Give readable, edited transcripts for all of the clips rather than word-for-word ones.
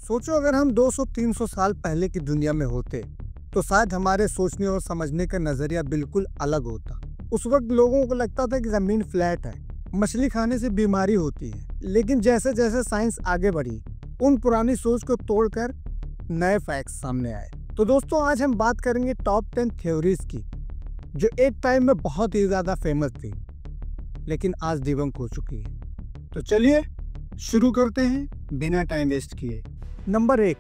सोचो अगर हम 200-300 साल पहले की दुनिया में होते तो शायद हमारे सोचने और समझने का नजरिया बिल्कुल अलग होता। उस वक्त लोगों को लगता था कि जमीन फ्लैट है, मछली खाने से बीमारी होती है। लेकिन जैसे जैसे साइंस आगे बढ़ी, उन पुरानी सोच को तोड़कर नए फैक्ट्स सामने आए। तो दोस्तों, आज हम बात करेंगे टॉप 10 थ्योरीज की, जो एक टाइम में बहुत ही ज्यादा फेमस थी लेकिन आज डिबंक हो चुकी है। तो चलिए शुरू करते हैं बिना टाइम वेस्ट किए। Number 1,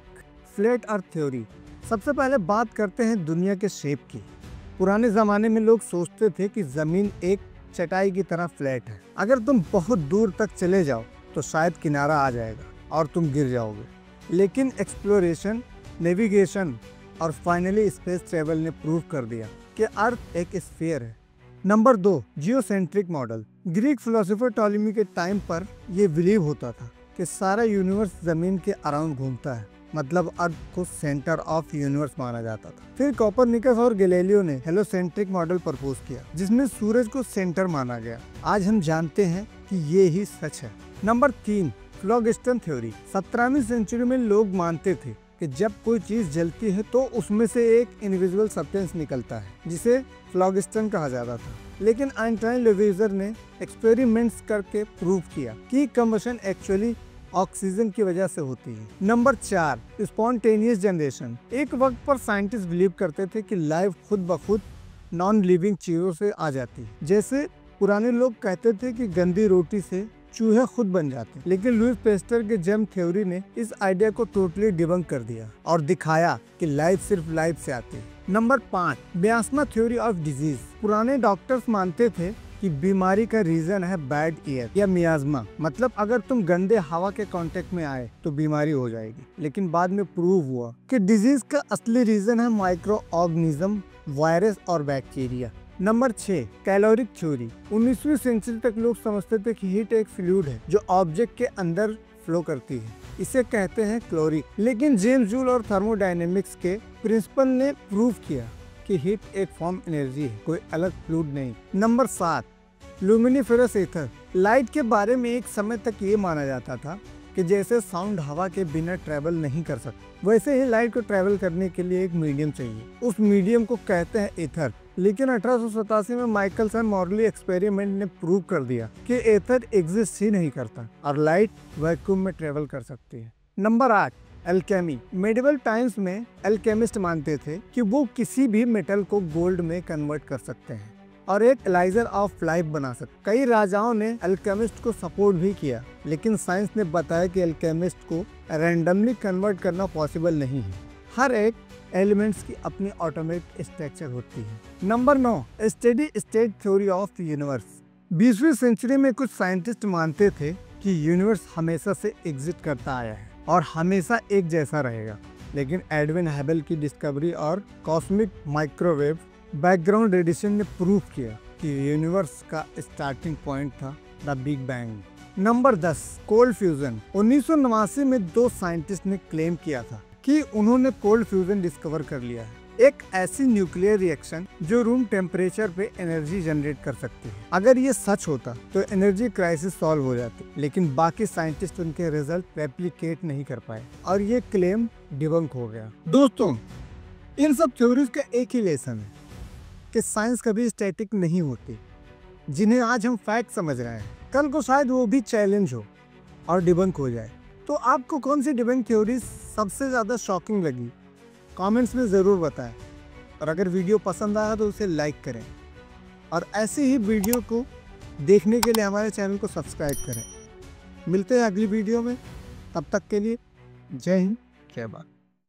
flat earth theory. सबसे पहले बात करते हैं दुनिया के शेप की। पुराने ज़माने में लोग सोचते थे कि ज़मीन एक चटाई की तरह फ्लैट है। अगर तुम बहुत दूर तक चले जाओ तो शायद किनारा आ जाएगा और तुम गिर जाओगे। लेकिन एक्सप्लोरेशन, नेविगेशन और फाइनली स्पेस ट्रेवल ने प्रूव कर दिया कि अर्थ एक स्फीयर है। Number 2, geocentric model. Greek philosopher Ptolemy के टाइम पर यह बिलीव होता था कि सारा यूनिवर्स जमीन के अराउंड घूमता है, मतलब अर्थ को सेंटर ऑफ यूनिवर्स माना जाता था। फिर कोपरनिकस और गैलीलियो ने हेलोसेंट्रिक मॉडल प्रपोज किया, जिसमें सूरज को सेंटर माना गया। आज हम जानते हैं कि ये ही सच है। Number 3, phlogiston theory. 17वीं सेंचुरी में लोग मानते थे कि जब कोई चीज जलती है तो उसमें से एक इनविजिबल सब्सटेंस निकलता है, जिसे फ्लॉगिस्टन कहा जाता था। लेकिन आइंस्टाइन लेविजर ने एक्सपेरिमेंट्स करके प्रूव किया कि कंबशन एक्चुअली ऑक्सीजन की वजह से होती है। Number 4, spontaneous generation. एक वक्त पर साइंटिस्ट बिलीव करते थे कि लाइफ खुद ब खुद नॉन लिविंग चीजों से आ जाती है। जैसे पुराने लोग कहते थे कि गंदी रोटी से चूहे खुद बन जाते। लेकिन लुईस पेस्टर के जर्म थ्योरी ने इस आइडिया को टोटली डिबंक कर दिया और दिखाया कि लाइफ सिर्फ लाइफ से आती है। Number 5, miasma theory of disease. पुराने डॉक्टर्स मानते थे कि बीमारी का रीजन है बैड एयर या मियास्मा, मतलब अगर तुम गंदे हवा के कांटेक्ट में आए तो बीमारी हो जाएगी। लेकिन बाद में प्रूव हुआ कि डिजीज का असली रीजन है माइक्रो ऑर्गेनिज्म, वायरस और बैक्टीरिया। Number 6, caloric theory. 19वीं सेंचुरी तक लोग समझते थे कि हीट एक फ्लूइड है जो ऑब्जेक्ट के अंदर फ्लो करती है, इसे कहते हैं क्लोरिक। लेकिन जेम्स जूल और थर्मोडायनेमिक्स के प्रिंसिपल ने प्रूव किया कि हीट एक फॉर्म एनर्जी है, कोई अलग फ्लूइड नहीं। Number 7, लुमिनिफेरस ether. लाइट के बारे में एक समय तक ये माना जाता था कि जैसे साउंड हवा के बिना ट्रेवल नहीं कर सकता, वैसे ही लाइट को ट्रेवल करने के लिए एक मीडियम चाहिए। उस मीडियम को कहते हैं ईथर। लेकिन 1887 में माइकलसन मॉर्ली एक्सपेरिमेंट ने प्रूव कर दिया कि एथर एग्जिस्ट ही नहीं करता और लाइट वैक्यूम में ट्रेवल कर सकती है। Number 8, alchemy. मेडिवल टाइम्स में एल्केमिस्ट मानते थे कि वो किसी भी मेटल को गोल्ड में कन्वर्ट कर सकते हैं और एक एलाइजर ऑफ लाइफ बना सकते। कई राजाओं ने एल्केमिस्ट को सपोर्ट भी किया, लेकिन साइंस ने बताया कि एल्केमिस्ट को रैंडमली कन्वर्ट करना पॉसिबल नहीं है। हर एक एलिमेंट्स की अपनी ऑटोमेटिक स्ट्रक्चर होती है। Number 9, steady state theory of the universe. 20वीं सेंचुरी में कुछ साइंटिस्ट मानते थे कि यूनिवर्स हमेशा से एग्जिस्ट करता आया है और हमेशा एक जैसा रहेगा। लेकिन एडविन हैबल की डिस्कवरी और कॉस्मिक माइक्रोवेव बैकग्राउंड रेडिएशन ने प्रूव किया कि यूनिवर्स का स्टार्टिंग पॉइंट था the big bang. Number 10, cold fusion. 1989 में 2 साइंटिस्ट ने क्लेम किया था कि उन्होंने कोल्ड फ्यूजन डिस्कवर कर लिया है, एक ऐसी न्यूक्लियर रिएक्शन जो रूम टेम्परेचर पे एनर्जी जनरेट कर सकती है। अगर ये सच होता तो एनर्जी क्राइसिस सॉल्व हो जाती, लेकिन बाकी साइंटिस्ट उनके रिजल्ट रेप्लिकेट नहीं कर पाए और ये क्लेम डिबंक हो गया। दोस्तों, इन सब थ्योरीज का एक ही लेसन है कि साइंस कभी स्टैटिक नहीं होती। जिन्हें आज हम फैक्ट समझ रहे हैं, कल को शायद वो भी चैलेंज हो और डिबंक हो जाए। तो आपको कौन सी डिबंक थ्योरी सबसे ज़्यादा शॉकिंग लगी, कमेंट्स में ज़रूर बताएं। और अगर वीडियो पसंद आया तो उसे लाइक करें और ऐसे ही वीडियो को देखने के लिए हमारे चैनल को सब्सक्राइब करें। मिलते हैं अगली वीडियो में, तब तक के लिए जय हिंद, जय भारत।